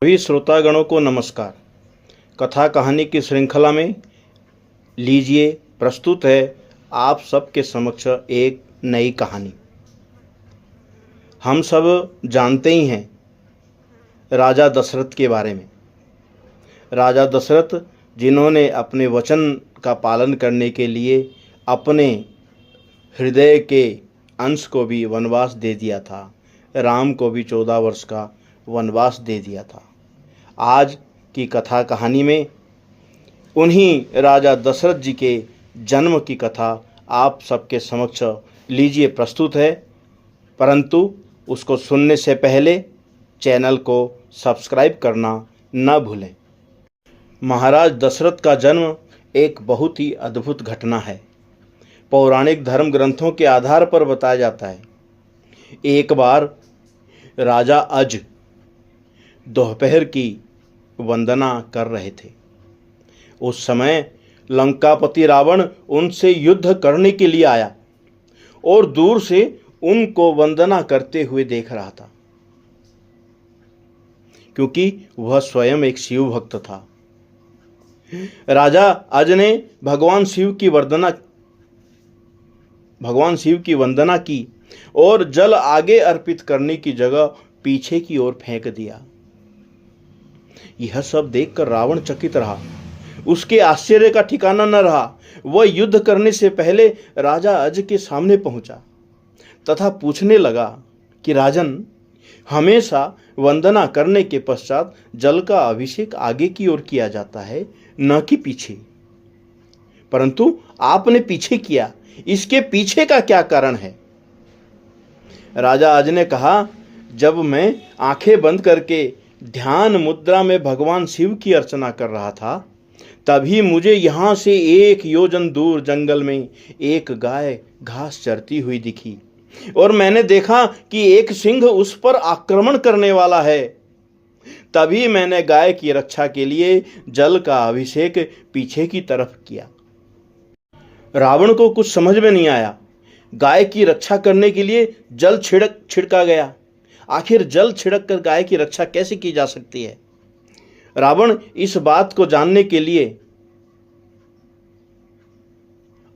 सभी श्रोतागणों को नमस्कार। कथा कहानी की श्रृंखला में लीजिए प्रस्तुत है आप सबके समक्ष एक नई कहानी। हम सब जानते ही हैं राजा दशरथ के बारे में। राजा दशरथ जिन्होंने अपने वचन का पालन करने के लिए अपने हृदय के अंश को भी वनवास दे दिया था, राम को भी 14 वर्ष का वनवास दे दिया था। आज की कथा कहानी में उन्हीं राजा दशरथ जी के जन्म की कथा आप सबके समक्ष लीजिए प्रस्तुत है। परंतु उसको सुनने से पहले चैनल को सब्सक्राइब करना न भूलें। महाराज दशरथ का जन्म एक बहुत ही अद्भुत घटना है। पौराणिक धर्म ग्रंथों के आधार पर बताया जाता है। एक बार राजा अज दोपहर की वंदना कर रहे थे। उस समय लंकापति रावण उनसे युद्ध करने के लिए आया और दूर से उनको वंदना करते हुए देख रहा था, क्योंकि वह स्वयं एक शिव भक्त था। राजा अज ने भगवान शिव की वंदना की और जल आगे अर्पित करने की जगह पीछे की ओर फेंक दिया। यह सब देखकर रावण चकित रहा। उसके आश्चर्य का ठिकाना न रहा। वह युद्ध करने से पहले राजा अज के सामने पहुंचा तथा पूछने लगा कि राजन, हमेशा वंदना करने के पश्चात जल का अभिषेक आगे की ओर किया जाता है, न कि पीछे, परंतु आपने पीछे किया। इसके पीछे का क्या कारण है? राजा अज ने कहा, जब मैं आंखें बंद करके ध्यान मुद्रा में भगवान शिव की अर्चना कर रहा था, तभी मुझे यहां से 1 योजन दूर जंगल में एक गाय घास चरती हुई दिखी और मैंने देखा कि एक सिंह उस पर आक्रमण करने वाला है। तभी मैंने गाय की रक्षा के लिए जल का अभिषेक पीछे की तरफ किया। रावण को कुछ समझ में नहीं आया। गाय की रक्षा करने के लिए जल छिड़का गया। आखिर जल छिड़क कर गाय की रक्षा कैसे की जा सकती है? रावण इस बात को जानने के लिए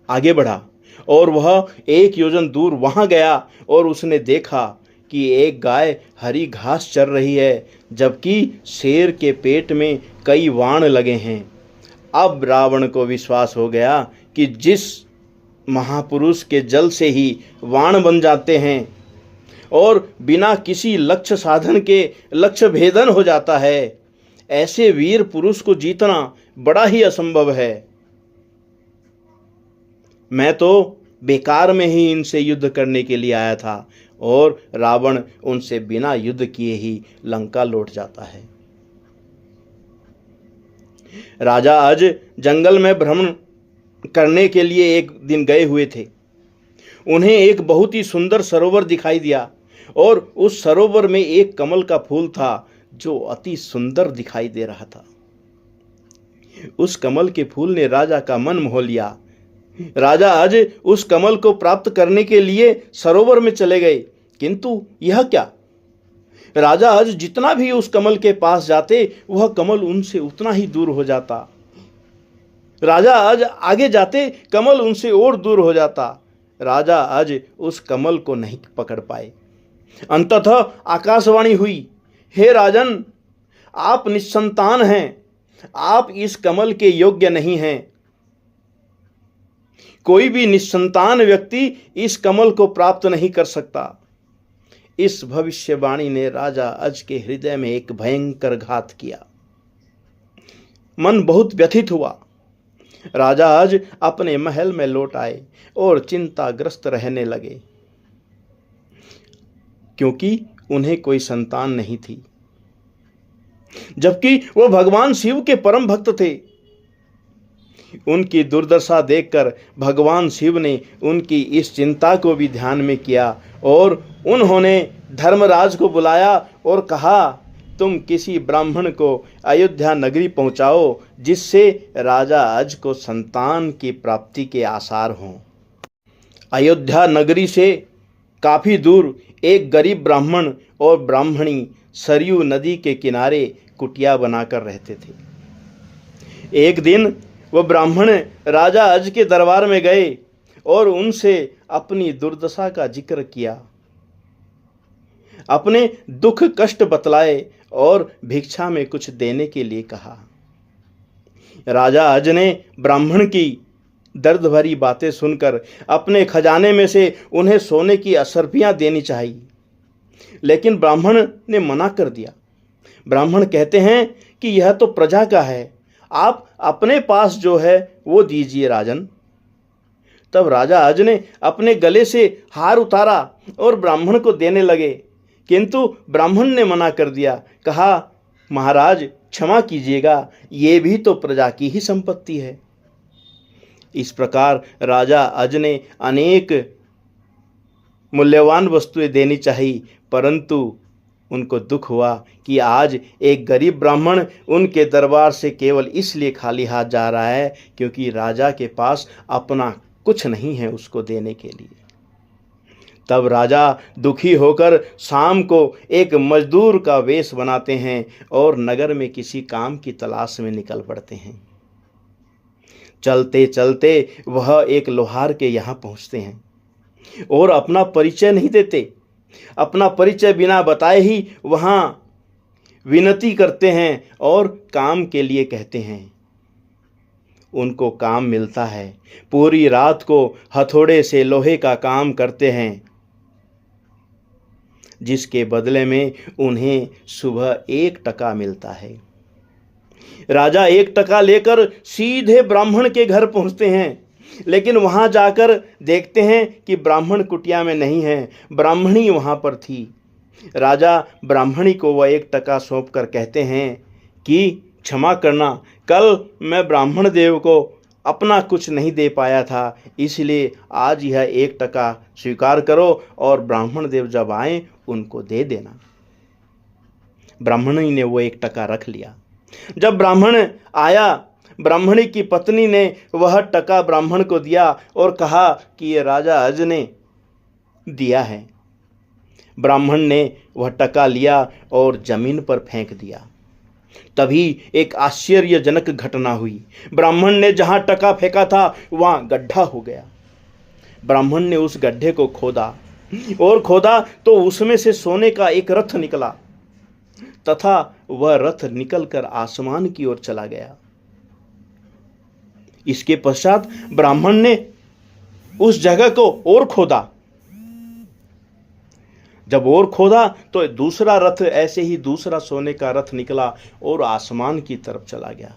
आगे बढ़ा और वह 1 योजन दूर वहां गया और उसने देखा कि एक गाय हरी घास चर रही है, जबकि शेर के पेट में कई वाण लगे हैं। अब रावण को विश्वास हो गया कि जिस महापुरुष के जल से ही वाण बन जाते हैं और बिना किसी लक्ष्य साधन के लक्ष्य भेदन हो जाता है, ऐसे वीर पुरुष को जीतना बड़ा ही असंभव है। मैं तो बेकार में ही इनसे युद्ध करने के लिए आया था और रावण उनसे बिना युद्ध किए ही लंका लौट जाता है। राजा अज जंगल में भ्रमण करने के लिए एक दिन गए हुए थे। उन्हें एक बहुत ही सुंदर सरोवर दिखाई दिया और उस सरोवर में एक कमल का फूल था जो अति सुंदर दिखाई दे रहा था। उस कमल के फूल ने राजा का मन मोह लिया। राजा अज उस कमल को प्राप्त करने के लिए सरोवर में चले गए, किंतु यह क्या, राजा अज जितना भी उस कमल के पास जाते, वह कमल उनसे उतना ही दूर हो जाता। राजा अज आगे जाते, कमल उनसे और दूर हो जाता। राजा अज उस कमल को नहीं पकड़ पाए। अंततः आकाशवाणी हुई, हे राजन, आप निस्संतान हैं, आप इस कमल के योग्य नहीं हैं। कोई भी निस्संतान व्यक्ति इस कमल को प्राप्त नहीं कर सकता। इस भविष्यवाणी ने राजा अज के हृदय में एक भयंकर घात किया। मन बहुत व्यथित हुआ। राजा अज अपने महल में लौट आए और चिंताग्रस्त रहने लगे, क्योंकि उन्हें कोई संतान नहीं थी, जबकि वह भगवान शिव के परम भक्त थे। उनकी दुर्दशा देखकर भगवान शिव ने उनकी इस चिंता को भी ध्यान में किया और उन्होंने धर्मराज को बुलाया और कहा, तुम किसी ब्राह्मण को अयोध्या नगरी पहुंचाओ जिससे राजा अज को संतान की प्राप्ति के आसार हों। अयोध्या नगरी से काफी दूर एक गरीब ब्राह्मण और ब्राह्मणी सरयू नदी के किनारे कुटिया बनाकर रहते थे। एक दिन वह ब्राह्मण राजा अज के दरबार में गए और उनसे अपनी दुर्दशा का जिक्र किया, अपने दुख कष्ट बतलाए और भिक्षा में कुछ देने के लिए कहा। राजा अज ने ब्राह्मण की दर्द भरी बातें सुनकर अपने खजाने में से उन्हें सोने की असरफियां देनी चाहिए, लेकिन ब्राह्मण ने मना कर दिया। ब्राह्मण कहते हैं कि यह तो प्रजा का है, आप अपने पास जो है वो दीजिए राजन। तब राजा अज ने अपने गले से हार उतारा और ब्राह्मण को देने लगे, किंतु ब्राह्मण ने मना कर दिया। कहा, महाराज क्षमा कीजिएगा, ये भी तो प्रजा की ही संपत्ति है। इस प्रकार राजा अज ने अनेक मूल्यवान वस्तुएं देनी चाहिए, परंतु उनको दुख हुआ कि आज एक गरीब ब्राह्मण उनके दरबार से केवल इसलिए खाली हाथ जा रहा है क्योंकि राजा के पास अपना कुछ नहीं है उसको देने के लिए। तब राजा दुखी होकर शाम को एक मजदूर का वेश बनाते हैं और नगर में किसी काम की तलाश में निकल पड़ते हैं। चलते चलते वह एक लोहार के यहाँ पहुँचते हैं और अपना परिचय नहीं देते। अपना परिचय बिना बताए ही वहाँ विनती करते हैं और काम के लिए कहते हैं। उनको काम मिलता है, पूरी रात को हथौड़े से लोहे का काम करते हैं, जिसके बदले में उन्हें सुबह 1 टका मिलता है। राजा 1 टका लेकर सीधे ब्राह्मण के घर पहुंचते हैं, लेकिन वहां जाकर देखते हैं कि ब्राह्मण कुटिया में नहीं है, ब्राह्मणी वहां पर थी। राजा ब्राह्मणी को वह 1 टका सौंप कर कहते हैं कि क्षमा करना, कल मैं ब्राह्मण देव को अपना कुछ नहीं दे पाया था, इसलिए आज यह 1 टका स्वीकार करो और ब्राह्मण देव जब आए उनको दे देना। ब्राह्मणी ने वो 1 टका रख लिया। जब ब्राह्मण आया, ब्राह्मणी की पत्नी ने वह टका ब्राह्मण को दिया और कहा कि ये राजा अज ने दिया है। ब्राह्मण ने वह टका लिया और जमीन पर फेंक दिया। तभी एक आश्चर्यजनक घटना हुई। ब्राह्मण ने जहां टका फेंका था वहां गड्ढा हो गया। ब्राह्मण ने उस गड्ढे को खोदा और खोदा तो उसमें से सोने का एक रथ निकला तथा वह रथ निकलकर आसमान की ओर चला गया। इसके पश्चात ब्राह्मण ने उस जगह को और खोदा। जब और खोदा तो दूसरा रथ, ऐसे ही दूसरा सोने का रथ निकला और आसमान की तरफ चला गया।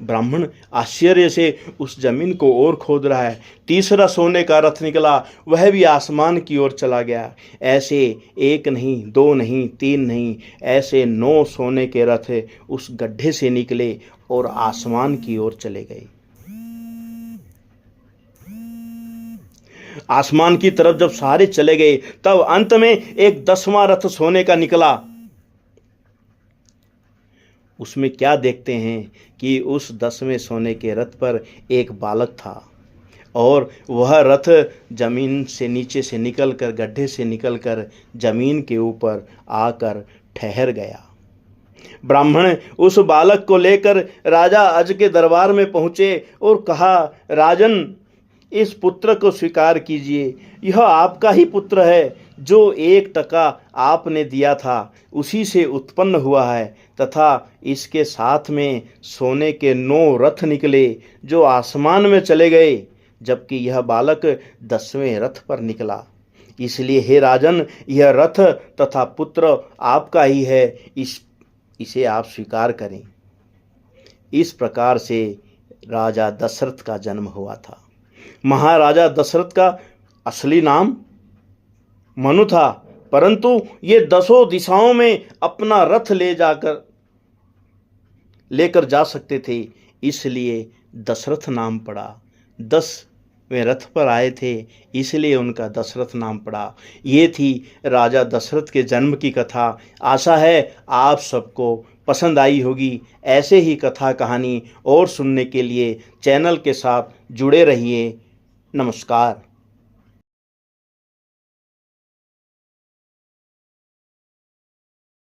ब्राह्मण आश्चर्य से उस जमीन को और खोद रहा है। तीसरा सोने का रथ निकला, वह भी आसमान की ओर चला गया। ऐसे 1 नहीं, 2 नहीं, 3 नहीं, ऐसे 9 सोने के रथ उस गड्ढे से निकले और आसमान की ओर चले गए। आसमान की तरफ जब सारे चले गए तब अंत में एक 10वां रथ सोने का निकला। उसमें क्या देखते हैं कि उस 10वें सोने के रथ पर एक बालक था और वह रथ जमीन से नीचे से निकलकर, गड्ढे से निकलकर जमीन के ऊपर आकर ठहर गया। ब्राह्मण उस बालक को लेकर राजा अज के दरबार में पहुंचे और कहा, राजन, इस पुत्र को स्वीकार कीजिए। यह आपका ही पुत्र है, जो 1 टका आपने दिया था उसी से उत्पन्न हुआ है, तथा इसके साथ में सोने के 9 रथ निकले जो आसमान में चले गए, जबकि यह बालक 10वें रथ पर निकला। इसलिए हे राजन, यह रथ तथा पुत्र आपका ही है, इसे आप स्वीकार करें। इस प्रकार से राजा दशरथ का जन्म हुआ था। महाराजा दशरथ का असली नाम मनु था, परंतु ये 10 दिशाओं में अपना रथ लेकर जा सकते थे, इसलिए दशरथ नाम पड़ा। 10वें रथ पर आए थे, इसलिए उनका दशरथ नाम पड़ा। ये थी राजा दशरथ के जन्म की कथा। आशा है आप सबको पसंद आई होगी। ऐसे ही कथा कहानी और सुनने के लिए चैनल के साथ जुड़े रहिए। नमस्कार।